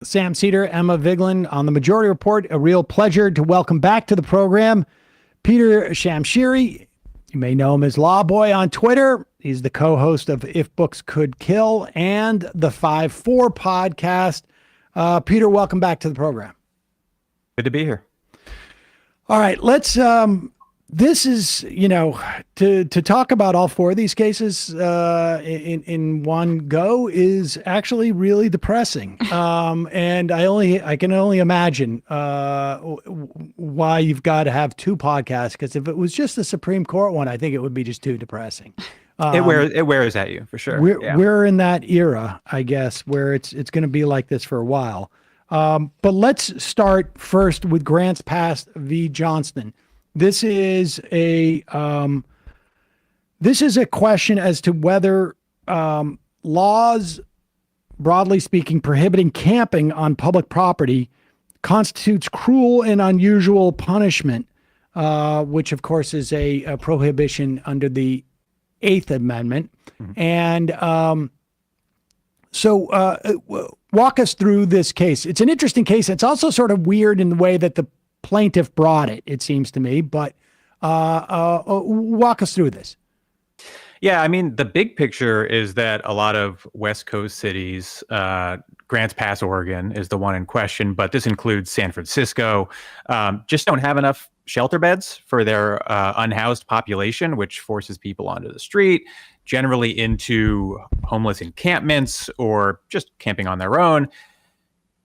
Sam Seder, Emma Vigeland on the Majority Report. A real pleasure to welcome back to the program Peter Shamshiri. You may know him as Lawboy on Twitter. He's the co-host of If Books Could Kill and the 5-4 podcast. Peter, welcome back to the program. Good to be here. All right, let's this is, to talk about all four of these cases in one go is actually really depressing. And I can only imagine why you've got to have two podcasts, because if it was just the Supreme Court one, I think it would be just too depressing. It wears at you for sure. We're in that era, I guess, where it's going to be like this for a while. But let's start first with Grants Pass v. Johnston. This is a question as to whether laws, broadly speaking, prohibiting camping on public property constitutes cruel and unusual punishment, which of course is a prohibition under the Eighth Amendment. Mm-hmm. And so walk us through this case. It's an interesting case. It's also sort of weird in the way that the plaintiff brought it seems to me, but walk us through this. Yeah, I mean, the big picture is that a lot of West Coast cities, Grants Pass, Oregon is the one in question, but this includes San Francisco, just don't have enough shelter beds for their unhoused population, which forces people onto the street, generally into homeless encampments or just camping on their own.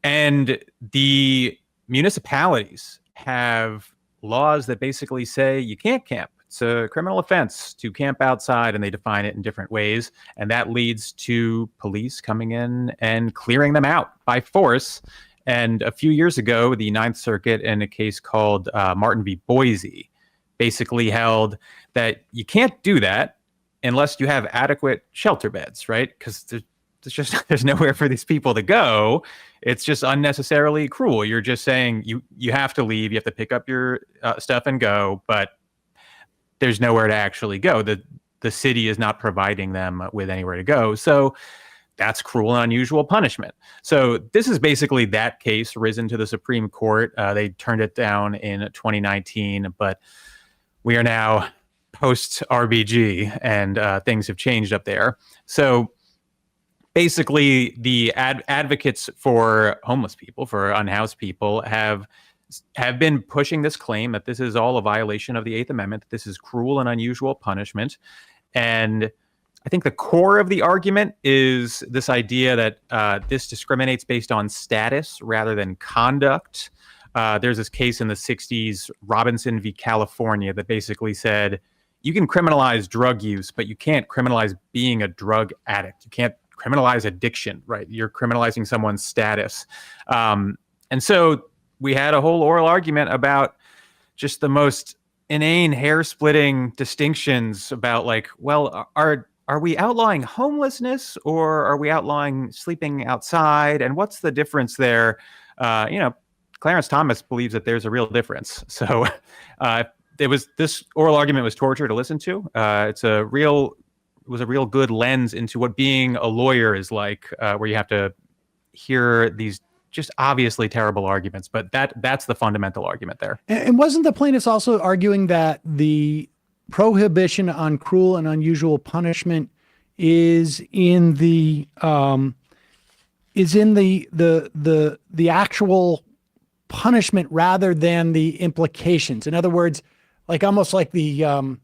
And the municipalities have laws that basically say you can't camp. It's a criminal offense to camp outside, and they define it in different ways. And that leads to police coming in and clearing them out by force. And a few years ago, the Ninth Circuit, in a case called Martin v. Boise, basically held that you can't do that unless you have adequate shelter beds, right? Because there's nowhere for these people to go. It's just unnecessarily cruel. You're just saying you have to leave, you have to pick up your stuff and go, but there's nowhere to actually go. The city is not providing them with anywhere to go. So that's cruel and unusual punishment. So this is basically that case risen to the Supreme Court. They turned it down in 2019, but we are now post RBG and things have changed up there. So basically, the advocates for homeless people, for unhoused people, have been pushing this claim that this is all a violation of the Eighth Amendment, that this is cruel and unusual punishment. And I think the core of the argument is this idea that this discriminates based on status rather than conduct. There's this case in the 60s, Robinson v. California, that basically said, you can criminalize drug use, but you can't criminalize being a drug addict. You can't criminalize addiction, right? You're criminalizing someone's status. And so we had a whole oral argument about just the most inane, hair-splitting distinctions about, like, well, are we outlawing homelessness or are we outlawing sleeping outside? And what's the difference there? Clarence Thomas believes that there's a real difference. So this oral argument was torture to listen to. It was a real good lens into what being a lawyer is like, where you have to hear these just obviously terrible arguments. But that's the fundamental argument there. And wasn't the plaintiffs also arguing that the prohibition on cruel and unusual punishment is in the actual punishment rather than the implications? In other words, like almost like the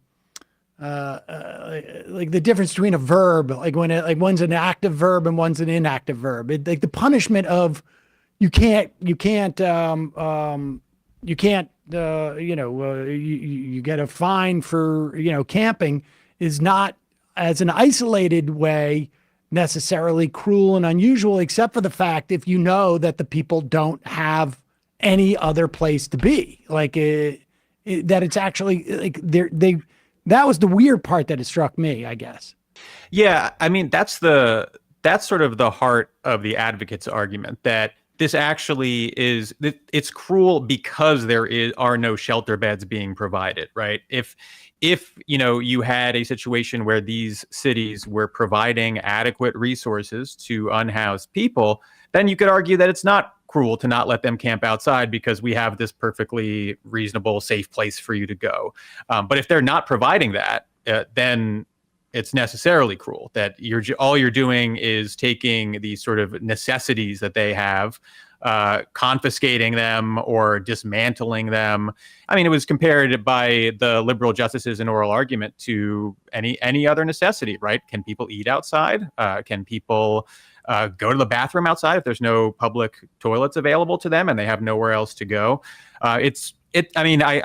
difference between a verb, like when one's an active verb and one's an inactive verb. Like the punishment of you get a fine for camping is not, as an isolated way, necessarily cruel and unusual, except for the fact if you know that the people don't have any other place to be, that it's actually like that was the weird part that it struck me, I guess. Yeah, I mean, that's sort of the heart of the advocate's argument, that this actually it's cruel because there are no shelter beds being provided, right? If you had a situation where these cities were providing adequate resources to unhoused people, then you could argue that it's not cruel to not let them camp outside because we have this perfectly reasonable, safe place for you to go. But if they're not providing that, then it's necessarily cruel that all you're doing is taking these sort of necessities that they have, confiscating them or dismantling them. I mean, it was compared by the liberal justices in oral argument to any other necessity, right? Can people eat outside? Can people go to the bathroom outside if there's no public toilets available to them and they have nowhere else to go? I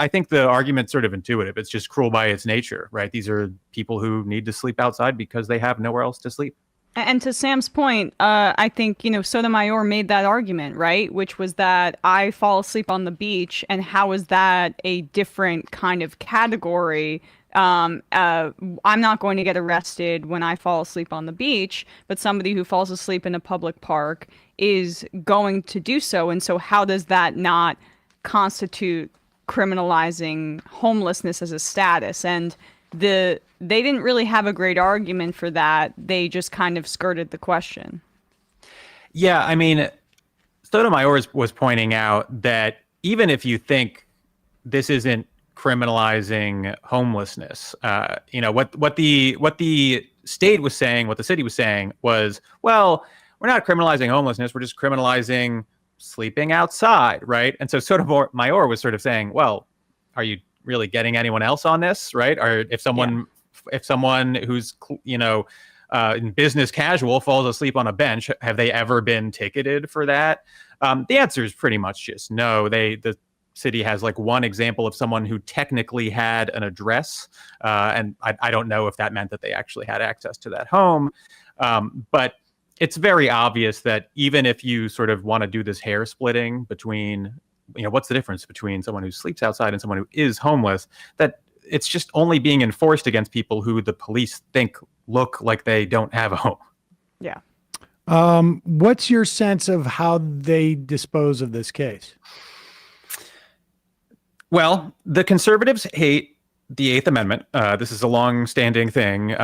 think the argument's sort of intuitive. It's just cruel by its nature, right? These are people who need to sleep outside because they have nowhere else to sleep. And to Sam's point, I think, Sotomayor made that argument, right? Which was that I fall asleep on the beach, and how is that a different kind of category? I'm not going to get arrested when I fall asleep on the beach, but somebody who falls asleep in a public park is going to do so. And so how does that not constitute criminalizing homelessness as a status? And they didn't really have a great argument for that. They just kind of skirted the question. Yeah, I mean, Sotomayor was pointing out that even if you think this isn't criminalizing homelessness, what the state was saying, what the city was saying was, well, we're not criminalizing homelessness, we're just criminalizing sleeping outside, right? And so Sotomayor was sort of saying, well, are you really getting anyone else on this, right? Or if someone who's in business casual falls asleep on a bench, have they ever been ticketed for that? The answer is pretty much just no. The city has like one example of someone who technically had an address, and I don't know if that meant that they actually had access to that home, but it's very obvious that even if you sort of want to do this hair splitting between, what's the difference between someone who sleeps outside and someone who is homeless, that it's just only being enforced against people who the police think look like they don't have a home. Yeah. What's your sense of how they dispose of this case? Well, the conservatives hate the Eighth Amendment. This is a long-standing thing.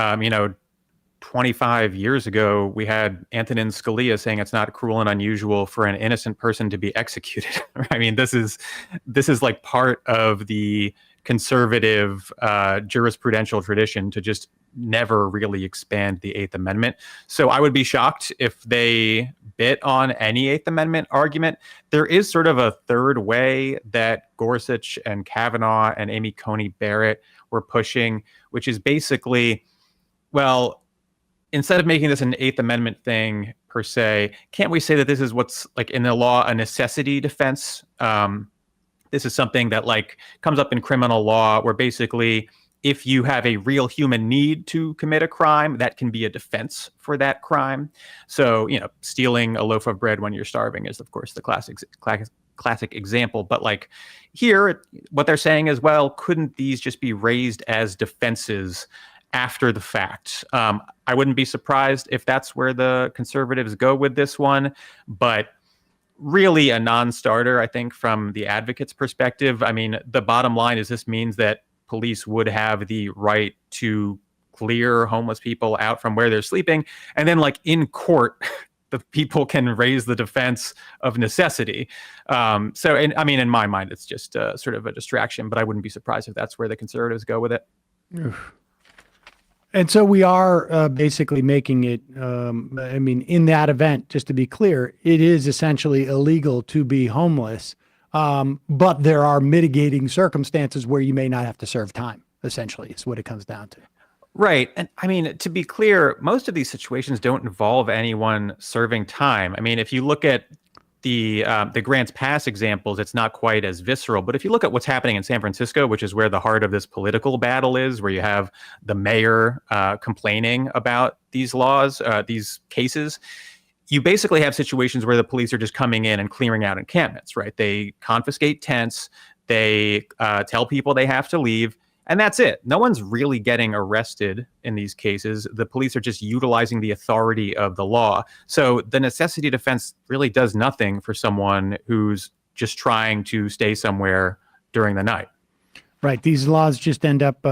25 years ago, we had Antonin Scalia saying it's not cruel and unusual for an innocent person to be executed. I mean, this is like part of the conservative jurisprudential tradition to just never really expand the Eighth Amendment. So I would be shocked if they bit on any Eighth Amendment argument. There is sort of a third way that Gorsuch and Kavanaugh and Amy Coney Barrett were pushing, which is basically, well, instead of making this an Eighth Amendment thing per se, can't we say that this is what's like in the law a necessity defense? This is something that like comes up in criminal law where basically if you have a real human need to commit a crime, that can be a defense for that crime. So, stealing a loaf of bread when you're starving is, of course, the classic example. But like here, what they're saying is, well, couldn't these just be raised as defenses after the fact? I wouldn't be surprised if that's where the conservatives go with this one, but really a non-starter, I think, from the advocate's perspective. I mean, the bottom line is this means that police would have the right to clear homeless people out from where they're sleeping. And then like in court, the people can raise the defense of necessity. In my mind, it's just sort of a distraction, but I wouldn't be surprised if that's where the conservatives go with it. And so we are basically making it, in that event, just to be clear, it is essentially illegal to be homeless, but there are mitigating circumstances where you may not have to serve time, essentially, is what it comes down to. Right. And I mean, to be clear, most of these situations don't involve anyone serving time. I mean, if you look at the Grants Pass examples, it's not quite as visceral. But if you look at what's happening in San Francisco, which is where the heart of this political battle is, where you have the mayor complaining about these laws, these cases, you basically have situations where the police are just coming in and clearing out encampments, right? They confiscate tents, they tell people they have to leave, and that's it. No one's really getting arrested in these cases. The police are just utilizing the authority of the law. So the necessity defense really does nothing for someone who's just trying to stay somewhere during the night. Right. These laws just end up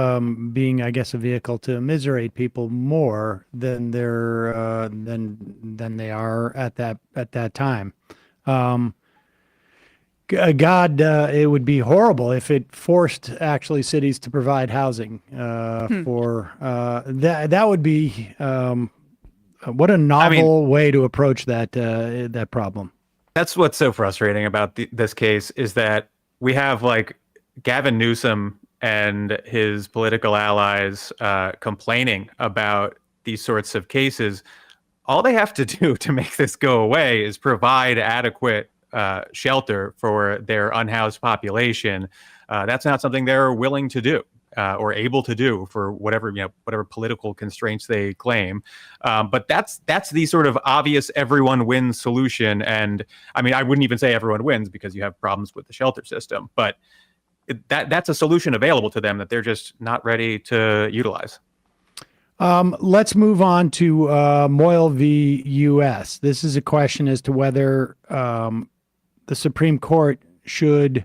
being, I guess, a vehicle to immiserate people more than than they are at that time. Um, God, it would be horrible if it forced actually cities to provide housing for that. That would be what a novel way to approach that problem. That's what's so frustrating about this case is that we have like Gavin Newsom and his political allies complaining about these sorts of cases. All they have to do to make this go away is provide adequate shelter for their unhoused population. That's not something they're willing to do or able to do for whatever political constraints they claim. But that's the sort of obvious everyone wins solution. And I mean, I wouldn't even say everyone wins because you have problems with the shelter system, but that's a solution available to them that they're just not ready to utilize. Let's move on to Moyle v. U.S. This is a question as to whether the Supreme Court should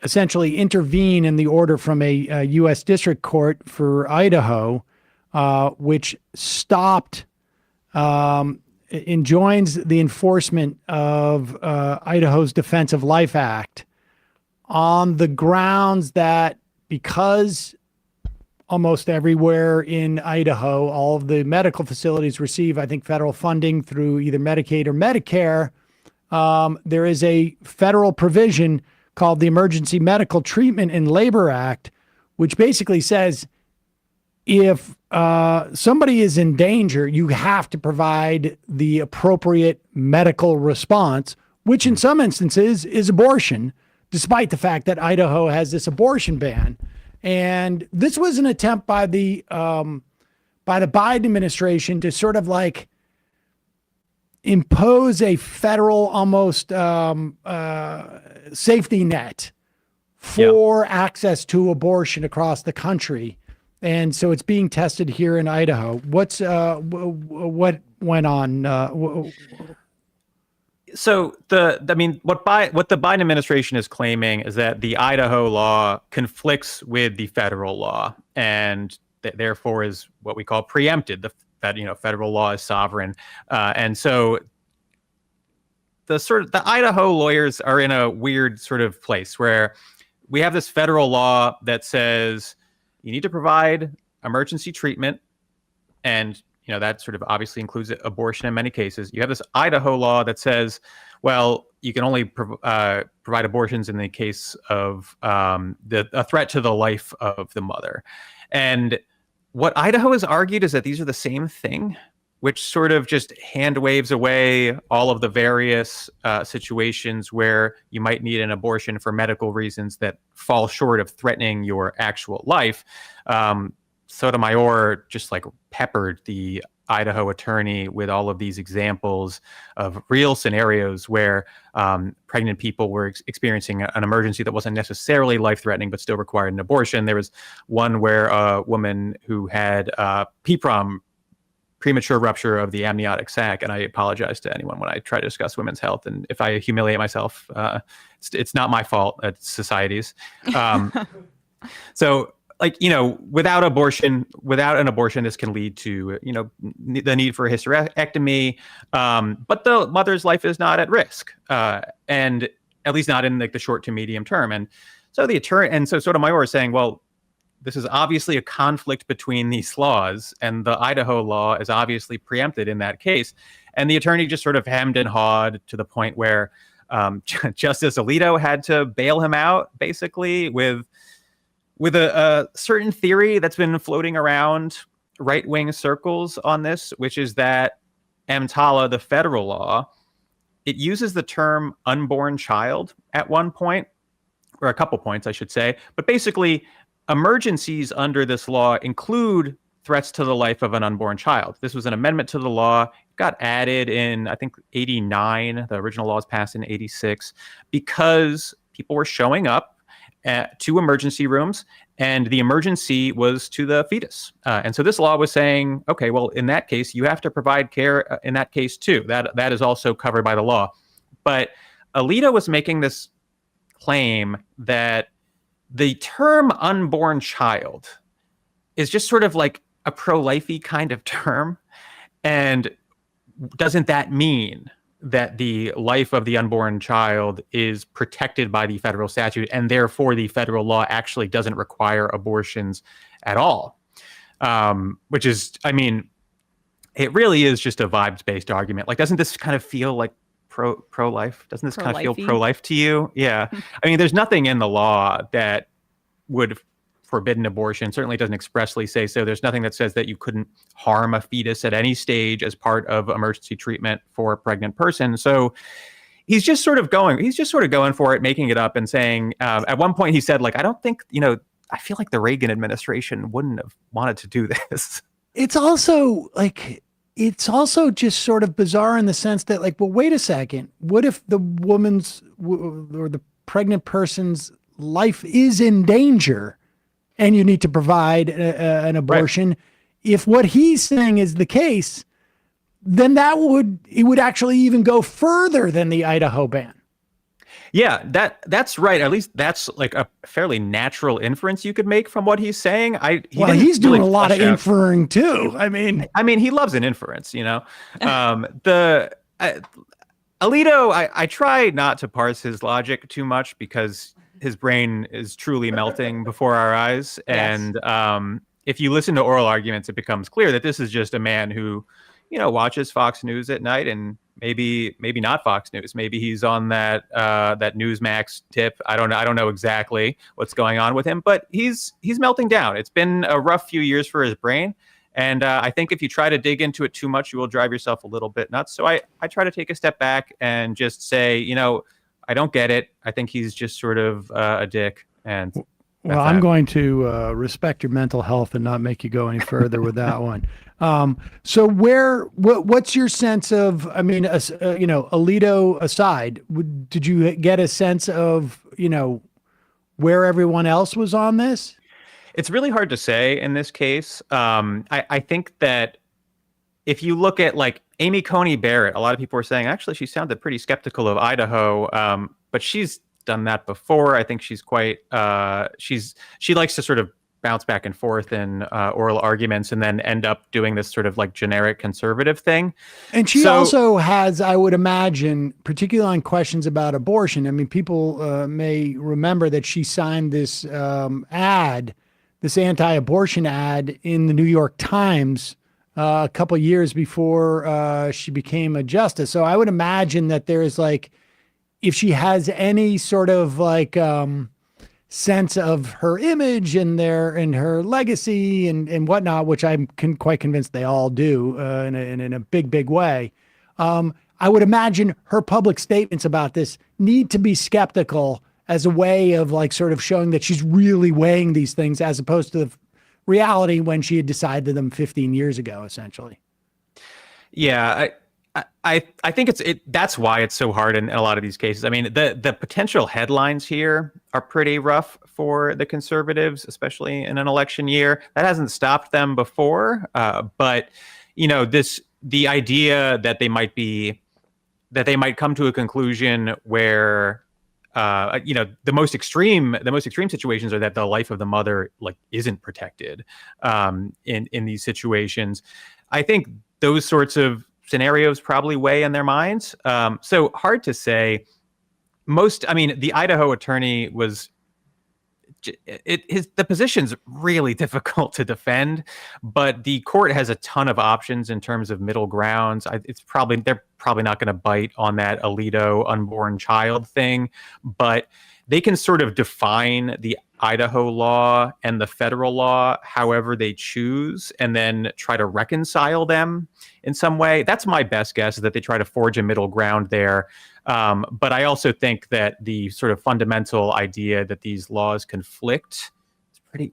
essentially intervene in the order from a U.S. District Court for Idaho, which stopped, enjoins the enforcement of Idaho's Defense of Life Act on the grounds that because almost everywhere in Idaho, all of the medical facilities receive, I think, federal funding through either Medicaid or Medicare. There is a federal provision called the Emergency Medical Treatment and Labor Act, which basically says if somebody is in danger, you have to provide the appropriate medical response, which in some instances is abortion, despite the fact that Idaho has this abortion ban. And this was an attempt by the Biden administration to sort of like impose a federal almost safety net for access to abortion across the country. And so it's being tested here in Idaho. What went on? So what the Biden administration is claiming is that the Idaho law conflicts with the federal law, and therefore is what we call preempted. Federal law is sovereign, and so the Idaho lawyers are in a weird sort of place where we have this federal law that says you need to provide emergency treatment, and that sort of obviously includes abortion in many cases. You have this Idaho law that says, well, you can only provide abortions in the case of a threat to the life of the mother. And what Idaho has argued is that these are the same thing, which sort of just hand waves away all of the various situations where you might need an abortion for medical reasons that fall short of threatening your actual life. Sotomayor just like peppered the Idaho attorney with all of these examples of real scenarios where pregnant people were experiencing an emergency that wasn't necessarily life-threatening but still required an abortion. There was one where a woman who had PPROM, premature rupture of the amniotic sac, and I apologize to anyone when I try to discuss women's health, and if I humiliate myself, it's not my fault, it's society's. So without an abortion, this can lead to, the need for a hysterectomy. But the mother's life is not at risk, and at least not in the short to medium term. And so so Sotomayor is saying, well, this is obviously a conflict between these laws, and the Idaho law is obviously preempted in that case. And the attorney just sort of hemmed and hawed to the point where Justice Alito had to bail him out, basically, with a certain theory that's been floating around right-wing circles on this, which is that EMTALA, the federal law, it uses the term unborn child at one point, or a couple points, I should say. But basically, emergencies under this law include threats to the life of an unborn child. This was an amendment to the law. It got added in, I think, 89. The original law was passed in 86 because people were showing up to emergency rooms, and the emergency was to the fetus. And so this law was saying, okay, well, in that case, you have to provide care in that case too. That is also covered by the law. But Alito was making this claim that the term unborn child is just sort of like a pro-lifey kind of term. And doesn't that mean that the life of the unborn child is protected by the federal statute, and therefore the federal law actually doesn't require abortions at all? Which is, I mean, it really is just a vibes-based argument. Like, doesn't this kind of feel like pro-life? Doesn't this kind of feel pro-life to you? Yeah. I mean, there's nothing in the law that would forbid an abortion. Certainly doesn't expressly say so. There's nothing that says that you couldn't harm a fetus at any stage as part of emergency treatment for a pregnant person. So he's just sort of going for it, making it up and saying, at one point he said, like, I don't think, I feel like the Reagan administration wouldn't have wanted to do this. It's also just sort of bizarre in the sense that, like, well, wait a second. What if the woman's or the pregnant person's life is in danger and you need to provide an abortion? Right. If what he's saying is the case, then it would actually even go further than the Idaho ban. Yeah, that's right. At least that's like a fairly natural inference you could make from what he's saying. He's doing a lot of inferring too. I mean, he loves an inference, Alito, I try not to parse his logic too much because his brain is truly melting before our eyes. Yes. And if you listen to oral arguments, it becomes clear that this is just a man who, watches Fox News at night, and maybe not Fox News. Maybe he's on that Newsmax tip. I don't know exactly what's going on with him, but he's melting down. It's been a rough few years for his brain. And I think if you try to dig into it too much, you will drive yourself a little bit nuts. So I try to take a step back and just say, I don't get it. I think he's just sort of a dick. And well, I'm going to respect your mental health and not make you go any further with that one. So what's your sense of, Alito aside, did you get a sense of, where everyone else was on this? It's really hard to say in this case. I think that if you look at like Amy Coney Barrett, a lot of people are saying, actually, she sounded pretty skeptical of Idaho, but she's done that before. I think she's quite, she likes to sort of bounce back and forth in oral arguments and then end up doing this sort of like generic conservative thing. And she also has, I would imagine, particularly on questions about abortion. I mean, people may remember that she signed this this anti-abortion ad in the New York Times a couple years before she became a justice. So I would imagine that there's like, if she has any sort of like sense of her image and her legacy and whatnot, which I'm quite convinced they all do in a big way. I would imagine her public statements about this need to be skeptical as a way of like sort of showing that she's really weighing these things as opposed to the reality when she had decided them 15 years ago, essentially. Yeah, I think that's why it's so hard in a lot of these cases. I mean, the potential headlines here are pretty rough for the conservatives, especially in an election year. That hasn't stopped them before, but the idea that they might come to a conclusion where the most extreme situations are that the life of the mother like isn't protected in these situations. I think those sorts of scenarios probably weigh in their minds. So hard to say. The Idaho attorney was, the position's really difficult to defend, but the court has a ton of options in terms of middle grounds. They're probably not going to bite on that Alito unborn child thing, but they can sort of define the Idaho law and the federal law however they choose and then try to reconcile them in some way. That's my best guess, is that they try to forge a middle ground there. But I also think that the sort of fundamental idea that these laws conflict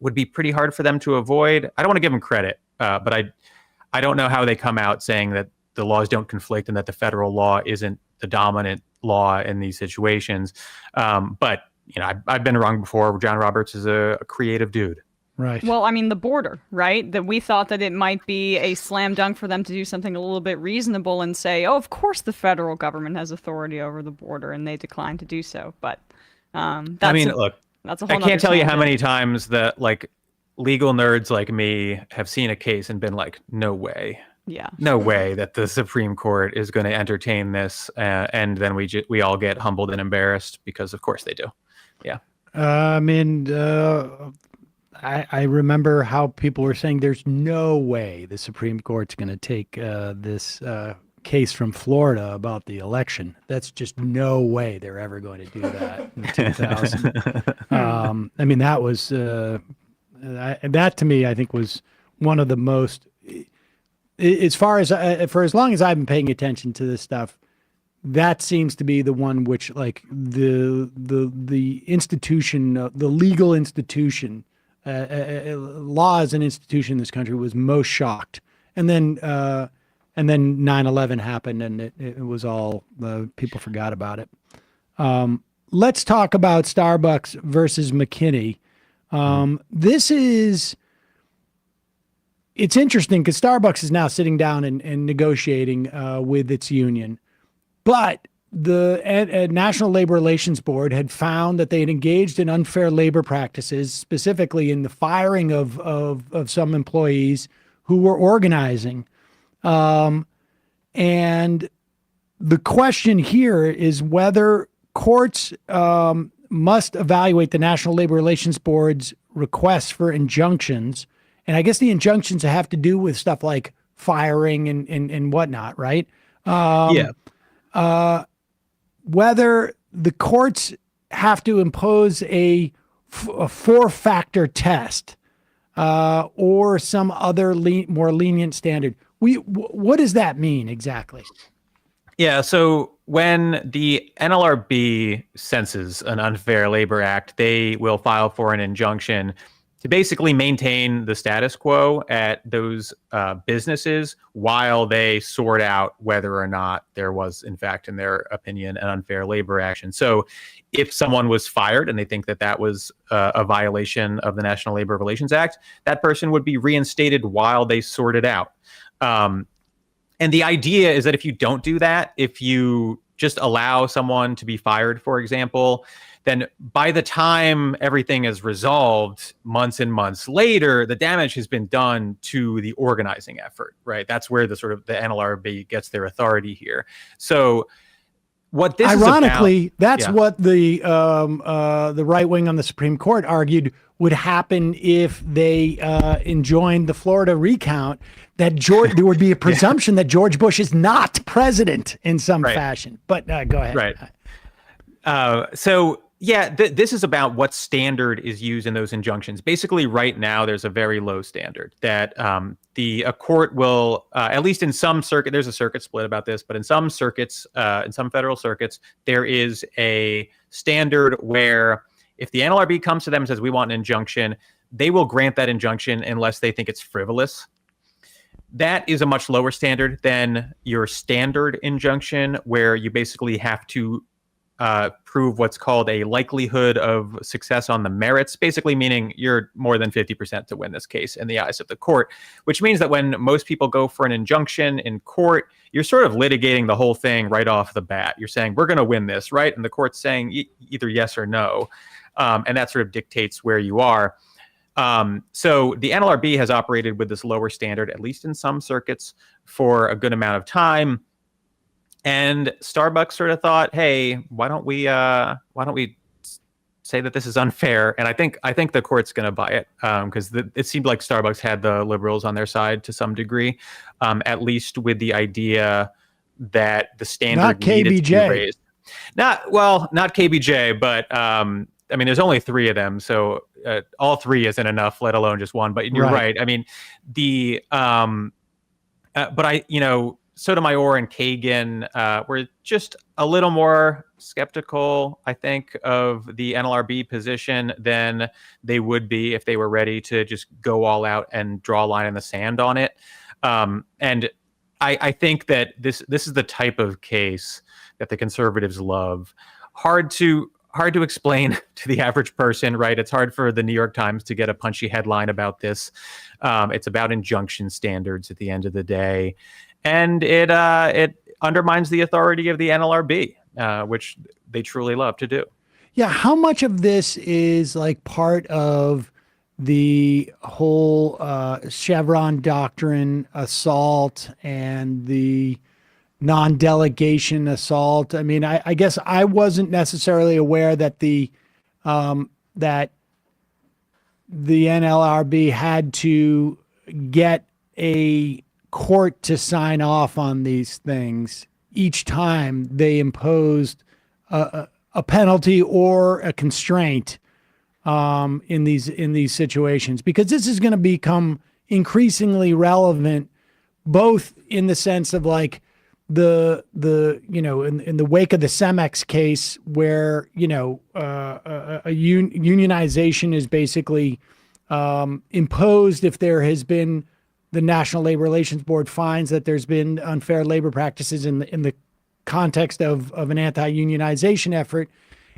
would be pretty hard for them to avoid. I don't want to give them credit, but I don't know how they come out saying that the laws don't conflict and that the federal law isn't the dominant law in these situations. But I've been wrong before. John Roberts is a creative dude. Right. Well, I mean, the border, right? That we thought that it might be a slam dunk for them to do something a little bit reasonable and say, oh, of course the federal government has authority over the border, and they declined to do so. But look, That's a whole I nother can't tell you how tangent. many times that like legal nerds like me have seen a case and been like, no way. Yeah. No way that the Supreme Court is going to entertain this, and then we all get humbled and embarrassed because, of course, they do. Yeah. I mean, I remember how people were saying there's no way the Supreme Court's going to take this case from Florida about the election. That's just no way they're ever going to do that in 2000. I mean, that was that to me, I think, was one of the most. As far as for as long as I've been paying attention to this stuff, that seems to be the one which, like, the institution, the legal institution, law as an institution in this country was most shocked. And then 9/11 happened, and it was all people forgot about it. Let's talk about Starbucks versus McKinney. This is. It's interesting because Starbucks is now sitting down and negotiating with its union. But the National Labor Relations Board had found that they had engaged in unfair labor practices, specifically in the firing of some employees who were organizing. And the question here is whether courts must evaluate the National Labor Relations Board's requests for injunctions. And I guess the injunctions have to do with stuff like firing and whatnot, right? Yeah. Whether the courts have to impose a 4-factor test or some other more lenient standard. What does that mean exactly? Yeah. So when the NLRB senses an unfair labor act, they will file for an injunction to basically maintain the status quo at those businesses while they sort out whether or not there was, in fact, in their opinion, an unfair labor action. So if someone was fired and they think that that was a violation of the National Labor Relations Act, that person would be reinstated while they sort it out. And the idea is that if you don't do that, if you just allow someone to be fired, for example, then by the time everything is resolved months and months later, the damage has been done to the organizing effort, right? That's where the NLRB gets their authority here. So what this ironically, is about, that's what the right wing on the Supreme Court argued would happen if they enjoined the Florida recount, that there would be a presumption that George Bush is not president in some fashion. But go ahead. Right. This is about what standard is used in those injunctions. Basically, right now, there's a very low standard that a court will, at least in some circuit, there's a circuit split about this, but in some circuits, in some federal circuits, there is a standard where if the NLRB comes to them and says, we want an injunction, they will grant that injunction unless they think it's frivolous. That is a much lower standard than your standard injunction, where you basically have to prove what's called a likelihood of success on the merits, basically meaning you're more than 50% to win this case in the eyes of the court, which means that when most people go for an injunction in court, you're sort of litigating the whole thing right off the bat. You're saying, we're going to win this, right? And the court's saying either yes or no. And that sort of dictates where you are. So the NLRB has operated with this lower standard, at least in some circuits, for a good amount of time. And Starbucks sort of thought, hey, why don't we say that this is unfair? And I think the court's going to buy it, because it seemed like Starbucks had the liberals on their side to some degree, at least with the idea that the standard needed to be raised. Not KBJ, but I mean, there's only 3 of them, so all 3 isn't enough, let alone just one. But you're right. I mean, Sotomayor and Kagan were just a little more skeptical, I think, of the NLRB position than they would be if they were ready to just go all out and draw a line in the sand on it. And I think that this is the type of case that the conservatives love. Hard to explain to the average person, right? It's hard for the New York Times to get a punchy headline about this. It's about injunction standards at the end of the day. And it undermines the authority of the NLRB, which they truly love to do. Yeah, how much of this is like part of the whole Chevron doctrine assault and the non-delegation assault? I mean, I guess I wasn't necessarily aware that that the NLRB had to get a court to sign off on these things each time they imposed a penalty or a constraint in these situations, because this is going to become increasingly relevant, both in the sense of like in the wake of the Cemex case, where unionization is basically imposed if there has been, the National Labor Relations Board finds that there's been unfair labor practices in the context of an anti-unionization effort.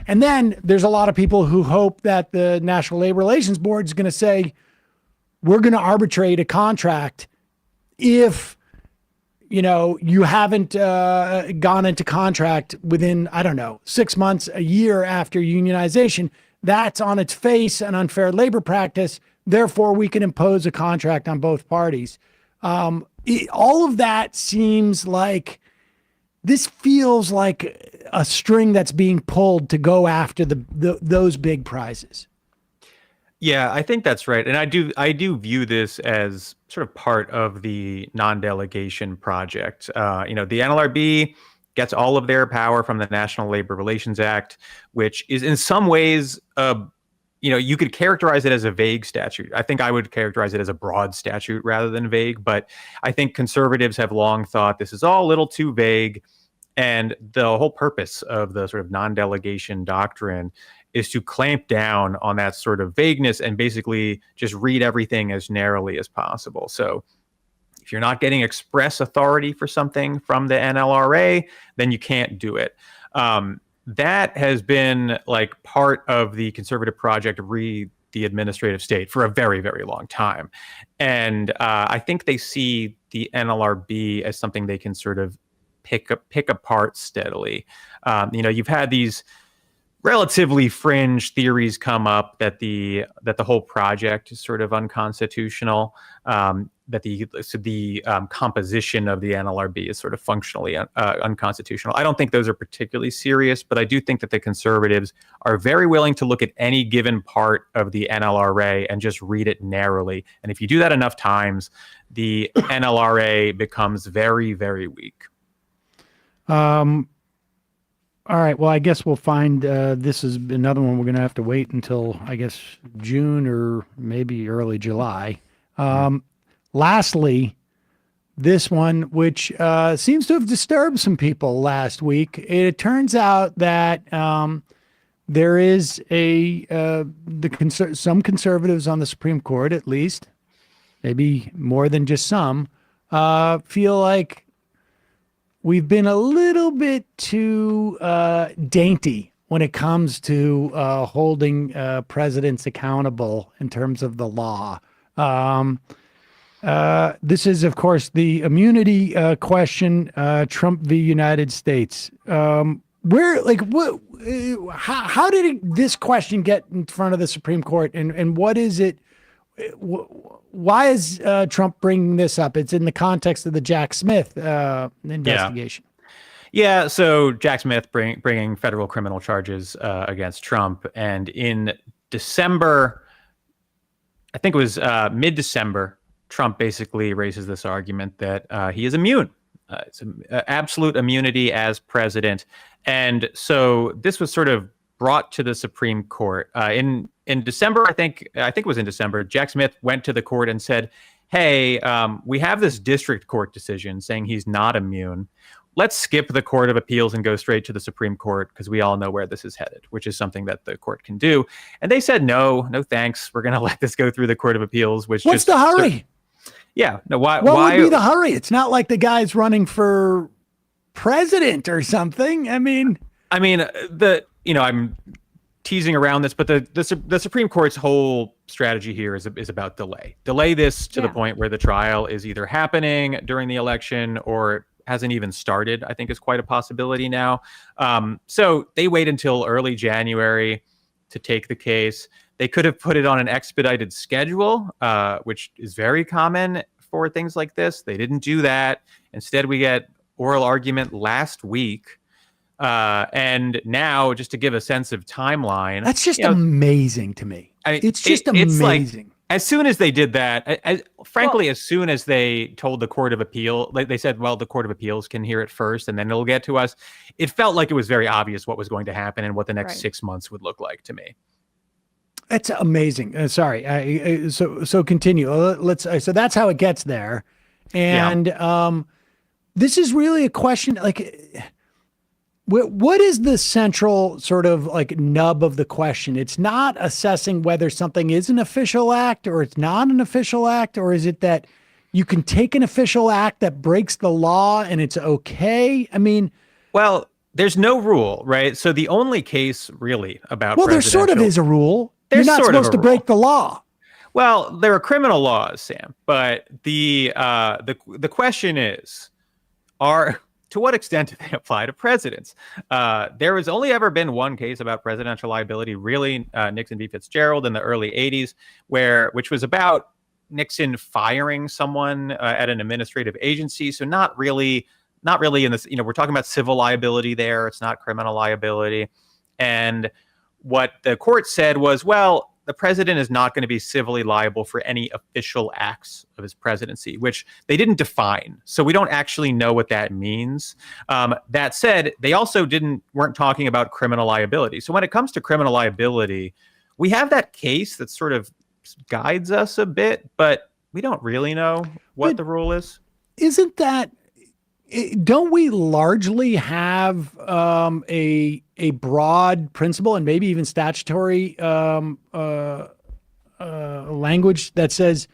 And then there's a lot of people who hope that the National Labor Relations Board is going to say, we're going to arbitrate a contract if you haven't gone into contract within, I don't know, 6 months, a year after unionization. That's on its face an unfair labor practice. Therefore, we can impose a contract on both parties. All of that seems like, this feels like a string that's being pulled to go after those big prizes. Yeah, I think that's right. And I do view this as sort of part of the non-delegation project. The NLRB gets all of their power from the National Labor Relations Act, which is in some ways, you could characterize it as a vague statute. I think I would characterize it as a broad statute rather than vague. But I think conservatives have long thought this is all a little too vague. And the whole purpose of the sort of non-delegation doctrine is to clamp down on that sort of vagueness and basically just read everything as narrowly as possible. So if you're not getting express authority for something from the NLRA, then you can't do it. That has been like part of the conservative project, read the administrative state, for a very, very long time. And I think they see the NLRB as something they can sort of pick apart steadily. You've had these relatively fringe theories come up that the whole project is sort of unconstitutional, that the composition of the NLRB is sort of functionally unconstitutional. I don't think those are particularly serious, but I do think that the conservatives are very willing to look at any given part of the NLRA and just read it narrowly. And if you do that enough times, the NLRA becomes very, very weak. All right. Well, I guess we'll find, this is another one we're going to have to wait until, I guess, June or maybe early July. Lastly, this one, which seems to have disturbed some people last week. It turns out that there is some conservatives on the Supreme Court, at least, maybe more than just some, feel like we've been a little bit too dainty when it comes to holding presidents accountable in terms of the law. This is, of course, the immunity question, Trump v. United States. How did this question get in front of the Supreme Court, and what is it? Why is Trump bringing this up? It's in the context of the Jack Smith investigation. Yeah, so Jack Smith bringing federal criminal charges against Trump. And in December, I think it was mid-December, Trump basically raises this argument that he is immune. It's absolute immunity as president. And so this was sort of brought to the Supreme Court. In December, I think it was in December, Jack Smith went to the court and said, hey, we have this district court decision saying he's not immune. Let's skip the Court of Appeals and go straight to the Supreme Court, because we all know where this is headed, which is something that the court can do. And they said, no thanks. We're going to let this go through the Court of Appeals. What's the hurry? Yeah. No, why would be the hurry? It's not like the guy's running for president or something. I'm teasing around this, but the Supreme Court's whole strategy here is about delay this to the point where the trial is either happening during the election or hasn't even started, I think is quite a possibility now. So they wait until early January to take the case. They could have put it on an expedited schedule, which is very common for things like this. They didn't do that. Instead, we get oral argument last week. And now, just to give a sense of timeline, that's just amazing to me. I mean, it's just amazing. Like, as soon as they did that, frankly, as soon as they told the Court of Appeal, like they said, well, the Court of Appeals can hear it first and then it'll get to us. It felt like it was very obvious what was going to happen and what the next 6 months would look like to me. That's amazing. Sorry. So continue. So that's how it gets there. And this is really a question, like, what is the central sort of like nub of the question? It's not assessing whether something is an official act or it's not an official act, or is it that you can take an official act that breaks the law and it's okay? I mean, well, there's no rule, right? So the only case really about there sort of is a rule. You're not supposed to break the law. Well, there are criminal laws, Sam, but the question is, to what extent do they apply to presidents? There has only ever been one case about presidential liability, really, Nixon v. Fitzgerald in the early 80s, which was about Nixon firing someone at an administrative agency. So not really in this, we're talking about civil liability there. It's not criminal liability. And what the court said was, well, the president is not going to be civilly liable for any official acts of his presidency, which they didn't define. So we don't actually know what that means. That said, they also weren't talking about criminal liability. So when it comes to criminal liability, we have that case that sort of guides us a bit, but we don't really know what the rule is. Isn't that, don't we largely have a broad principle and maybe even statutory language that says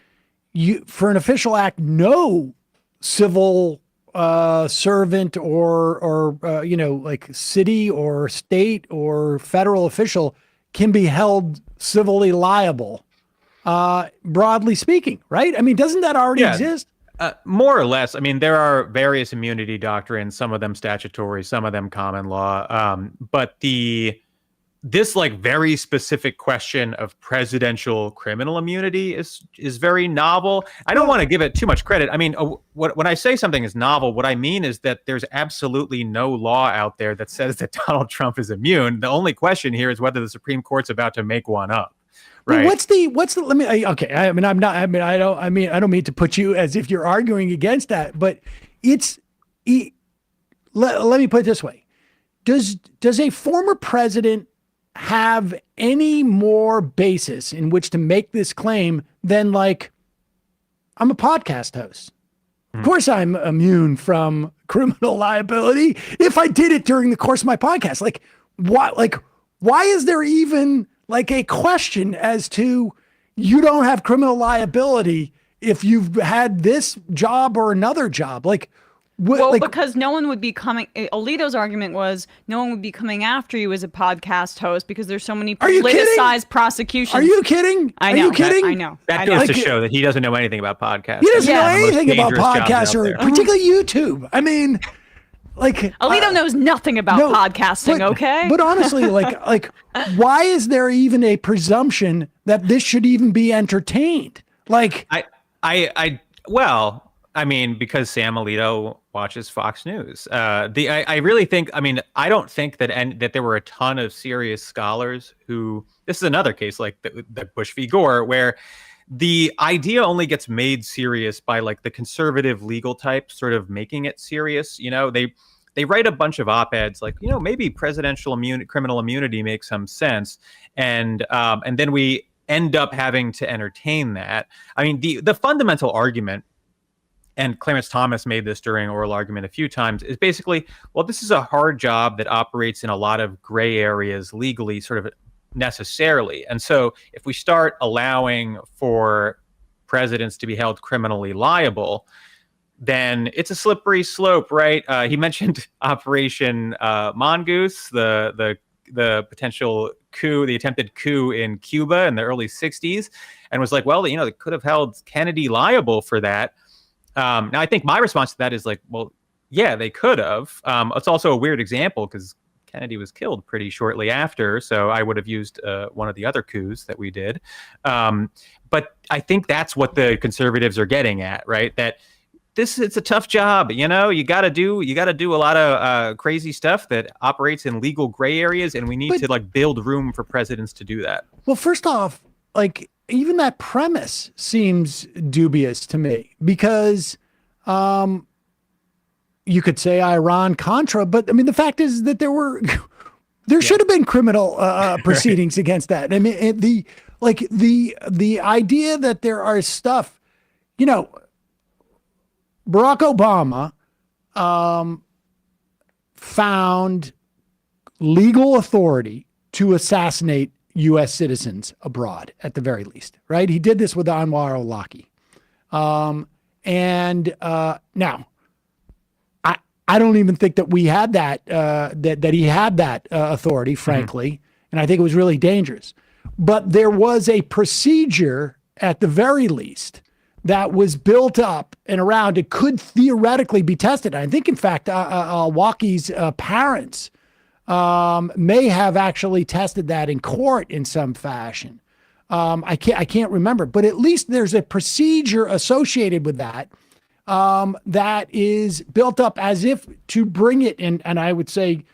for an official act, no civil servant or like city or state or federal official can be held civilly liable, broadly speaking, right? I mean, doesn't that already exist? More or less. I mean, there are various immunity doctrines, some of them statutory, some of them common law. But this like very specific question of presidential criminal immunity is very novel. I don't want to give it too much credit. I mean, when I say something is novel, what I mean is that there's absolutely no law out there that says that Donald Trump is immune. The only question here is whether the Supreme Court's about to make one up. Right. What's the, I don't mean to put you as if you're arguing against that, but let me put it this way. Does a former president have any more basis in which to make this claim than like, I'm a podcast host. Of course I'm immune from criminal liability if I did it during the course of my podcast. Like, why is there even like a question as to you don't have criminal liability if you've had this job or another job? Like, because no one would be coming. Alito's argument was no one would be coming after you as a podcast host because there's so many politicized prosecutions. Are you kidding? I know. Are you kidding? I know. That goes to show that he doesn't know anything about podcasts. He doesn't know anything about podcasts or particularly YouTube. I mean, like Alito knows nothing about podcasting. Okay, but honestly, like, why is there even a presumption that this should even be entertained? Like, I mean, because Sam Alito watches Fox News. I really think, I mean, I don't think that there were a ton of serious scholars who, this is another case like the Bush v. Gore, where the idea only gets made serious by like the conservative legal type sort of making it serious. They write a bunch of op-eds like, maybe presidential criminal immunity makes some sense. And then we end up having to entertain that. I mean, the fundamental argument, and Clarence Thomas made this during oral argument a few times, is basically, well, this is a hard job that operates in a lot of gray areas legally, sort of necessarily. And so if we start allowing for presidents to be held criminally liable, then it's a slippery slope, right? He mentioned Operation Mongoose, the potential coup, the attempted coup in Cuba in the early 60s, and was like, well, they could have held Kennedy liable for that. Now, I think my response to that is like, well, yeah, they could have. It's also a weird example because Kennedy was killed pretty shortly after, so I would have used one of the other coups that we did. But I think that's what the conservatives are getting at, right? That it's a tough job, you know. You got to do a lot of crazy stuff that operates in legal gray areas, and we need to like build room for presidents to do that. Well, first off, like even that premise seems dubious to me because you could say Iran Contra, but I mean the fact is that there should have been criminal proceedings against that. I mean the idea that there are stuff, you know. Barack Obama found legal authority to assassinate U.S. citizens abroad, at the very least, right? He did this with Anwar al-Awlaki. Now, I don't even think that we had that, that he had that authority, frankly, and I think it was really dangerous. But there was a procedure, at the very least, that was built up and around. It could theoretically be tested. I think, in fact, Walkie's parents may have actually tested that in court in some fashion. I can't remember, but at least there's a procedure associated with that that is built up as if to bring it in. And I would say,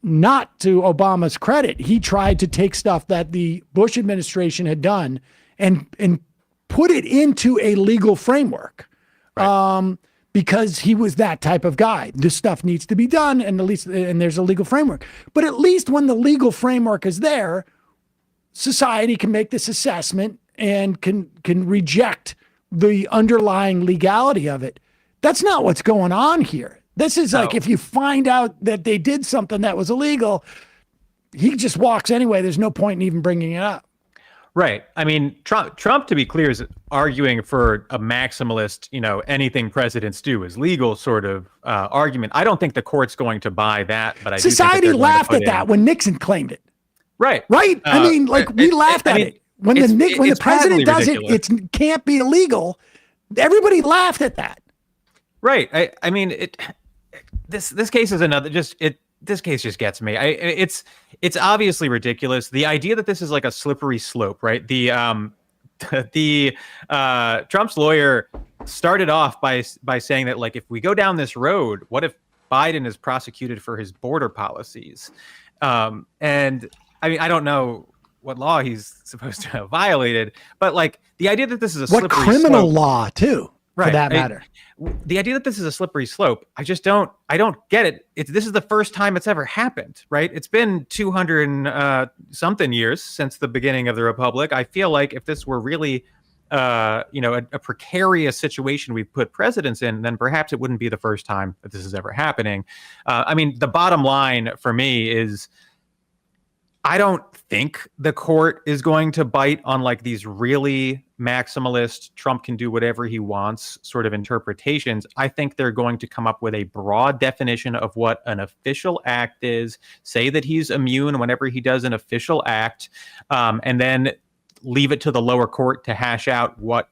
not to Obama's credit, he tried to take stuff that the Bush administration had done and put it into a legal framework, right. Because he was that type of guy. This stuff needs to be done, and there's a legal framework. But at least when the legal framework is there, society can make this assessment and can reject the underlying legality of it. That's not what's going on here. This is like if you find out that they did something that was illegal, he just walks anyway. There's no point in even bringing it up. Right. I mean, Trump, to be clear, is arguing for a maximalist, you know, anything presidents do is legal sort of argument. I don't think the court's going to buy that, but society laughed at that when Nixon claimed it. Right. Right. I mean, like we laughed at it when the president does it. It can't be illegal. Everybody laughed at that. Right. I mean, this case is another this case just gets me. It's obviously ridiculous. The idea that this is like a slippery slope, right? The Trump's lawyer started off by saying that, like, if we go down this road, what if Biden is prosecuted for his border policies? And I mean, I don't know what law he's supposed to have violated, but like the idea that this is a slippery slope. What criminal law too, for that matter. The idea that this is a slippery slope, I don't get it. This is the first time it's ever happened, right? It's been 200 and something years since the beginning of the Republic. I feel like if this were really, a precarious situation we've put presidents in, then perhaps it wouldn't be the first time that this is ever happening. I mean, the bottom line for me is, I don't think the court is going to bite on like these really maximalist, Trump can do whatever he wants sort of interpretations. I think they're going to come up with a broad definition of what an official act is, say that he's immune whenever he does an official act, and then leave it to the lower court to hash out what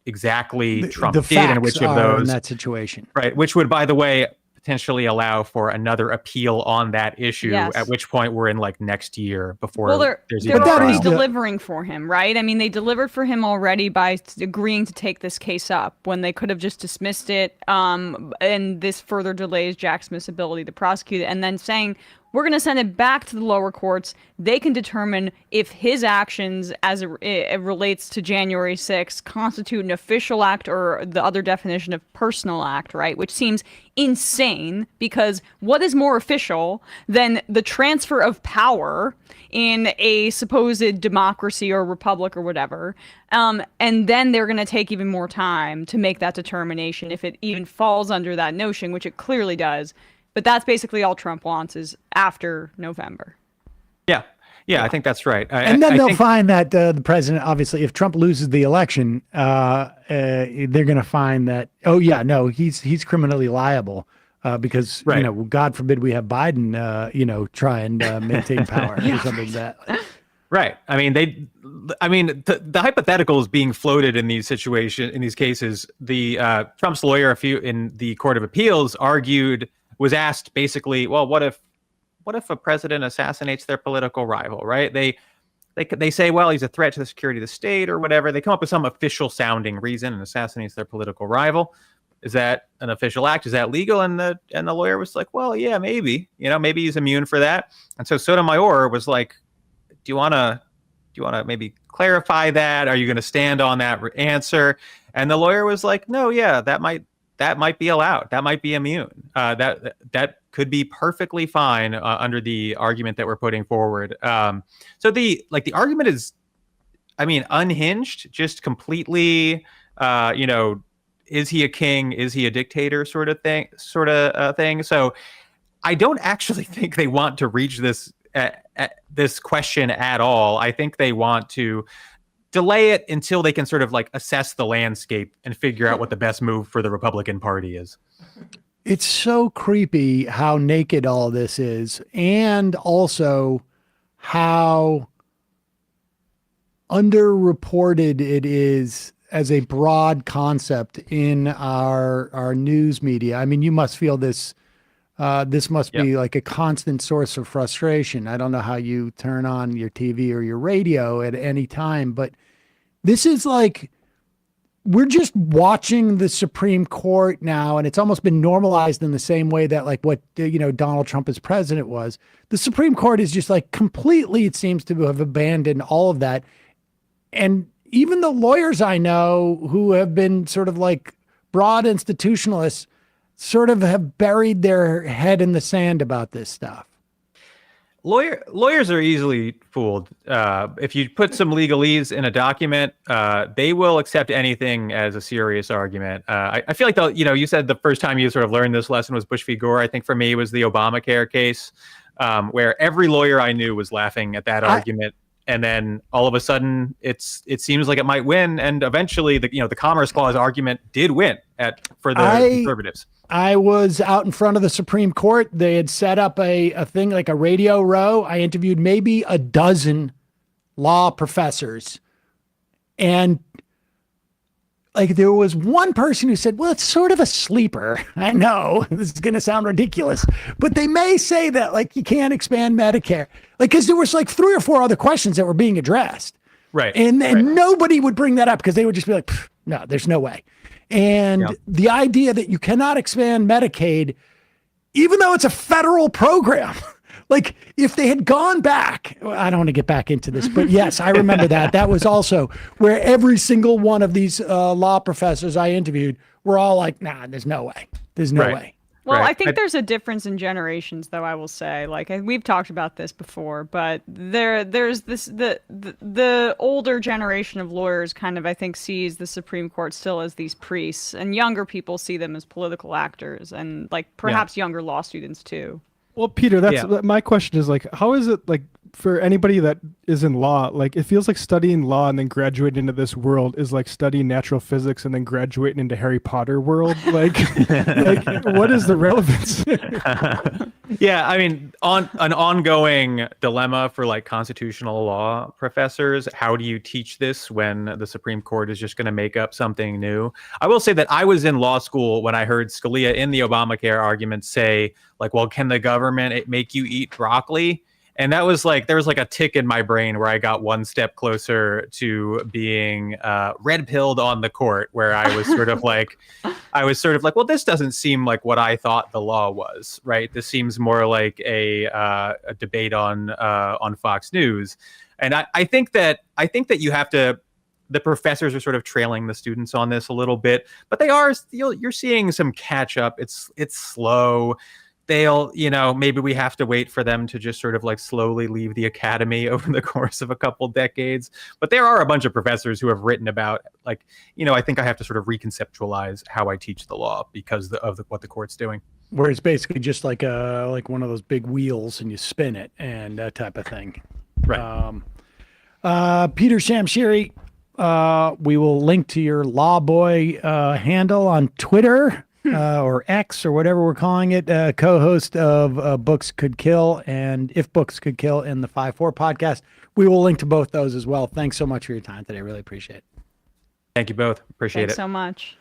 exactly Trump did and which of those in that situation. Right. Which would, by the way, potentially allow for another appeal on that issue, yes. At which point we're in like next year before there's they're already delivering for him, right? I mean, they delivered for him already by agreeing to take this case up when they could have just dismissed it, and this further delays Jack Smith's ability to prosecute it, and then saying, we're going to send it back to the lower courts. They can determine if his actions as it relates to January 6th constitute an official act or the other definition of personal act, right? Which seems insane, because what is more official than the transfer of power in a supposed democracy or republic or whatever? And then they're going to take even more time to make that determination if it even falls under that notion, which it clearly does. But that's basically all Trump wants, is after November. Yeah, I think that's right. And then they'll find that the president, obviously, if Trump loses the election, they're going to find that, he's criminally liable because, God forbid we have Biden, try and maintain power or something like that. Right. I mean, the hypotheticals being floated in these cases, the Trump's lawyer in the Court of Appeals was asked basically, well, what if a president assassinates their political rival, right? They say, well, he's a threat to the security of the state or whatever. They come up with some official sounding reason and assassinates their political rival. Is that an official act? Is that legal? And the lawyer was like, well, yeah, maybe, maybe he's immune for that. And so Sotomayor was like, do you want to maybe clarify that? Are you going to stand on that answer? And the lawyer was like, no, yeah, that might be allowed. That might be immune. That could be perfectly fine under the argument that we're putting forward. So the argument is, I mean, unhinged, just completely, is he a king? Is he a dictator? Sort of thing. So I don't actually think they want to reach this question at all. I think they want to delay it until they can sort of like assess the landscape and figure out what the best move for the Republican Party is. It's so creepy how naked all this is, and also how underreported it is as a broad concept in our news media. I mean, you must feel this. This must be like a constant source of frustration. I don't know how you turn on your TV or your radio at any time, but this is like, we're just watching the Supreme Court now, and it's almost been normalized in the same way that like what, Donald Trump as president was. The Supreme Court is just like completely, it seems to have abandoned all of that. And even the lawyers I know who have been sort of like broad institutionalists sort of have buried their head in the sand about this stuff. Lawyers are easily fooled. If you put some legalese in a document, they will accept anything as a serious argument. I feel like, you said the first time you sort of learned this lesson was Bush v. Gore. I think for me it was the Obamacare case, where every lawyer I knew was laughing at that argument. And then all of a sudden it seems like it might win. And eventually the Commerce Clause argument did win for the conservatives. I was out in front of the Supreme Court. They had set up a thing like a radio row. I interviewed maybe a dozen law professors. And like there was one person who said, well, it's sort of a sleeper. I know this is going to sound ridiculous, but they may say that like you can't expand Medicare. Like, because there was like 3 or 4 other questions that were being addressed. Right. And nobody would bring that up because they would just be like, no, there's no way. And the idea that you cannot expand Medicaid, even though it's a federal program, like if they had gone back, I don't want to get back into this, but yes, I remember that. That was also where every single one of these law professors I interviewed were all like, nah, there's no way. There's no way. Well, I think there's a difference in generations, though. I will say, like we've talked about this before, but there's this the older generation of lawyers kind of, I think, sees the Supreme Court still as these priests, and younger people see them as political actors, and like perhaps younger law students too. Well, Peter, my question is like, how is it like for anybody that is in law? Like, it feels like studying law and then graduating into this world is like studying natural physics and then graduating into Harry Potter world. Like, what is the relevance? Yeah, I mean, on an ongoing dilemma for like constitutional law professors. How do you teach this when the Supreme Court is just going to make up something new? I will say that I was in law school when I heard Scalia in the Obamacare argument say, like, well, can the government make you eat broccoli? And that was like, there was like a tick in my brain where I got one step closer to being red pilled on the court, where I was sort of like, well, this doesn't seem like what I thought the law was, right? This seems more like a debate on Fox News. And I think that you have to, the professors are sort of trailing the students on this a little bit, but you're seeing some catch up. It's slow. They'll, maybe we have to wait for them to just sort of like slowly leave the academy over the course of a couple decades. But there are a bunch of professors who have written about, like, I think I have to sort of reconceptualize how I teach the law because of what the court's doing. Where it's basically just like one of those big wheels and you spin it and that type of thing. Right. Peter Shamshiri, we will link to your Law Boy handle on Twitter. or X or whatever we're calling it, co-host of Books Could Kill and If Books Could Kill in the 5-4 podcast. We will link to both those as well. Thanks so much for your time today. Really appreciate it. Thank you both. Appreciate Thanks it. so much.